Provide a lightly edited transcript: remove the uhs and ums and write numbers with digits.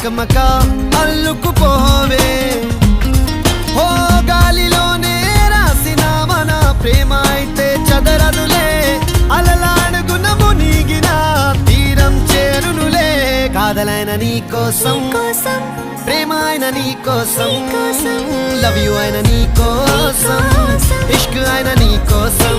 చకమక అల్లుకుపోవే. ఓ గాలిలోనే రాసిన మన ప్రేమ అయితే చదరదులే, అలలాడుగున మునిగిన తీరం చేరునులే. కాదలైన నీ కోసం, ప్రేమ అయిన నీ కోసం, లవ్ యూ అయిన నీ కోసం, ఇష్క్ అయిన నీ కోసం.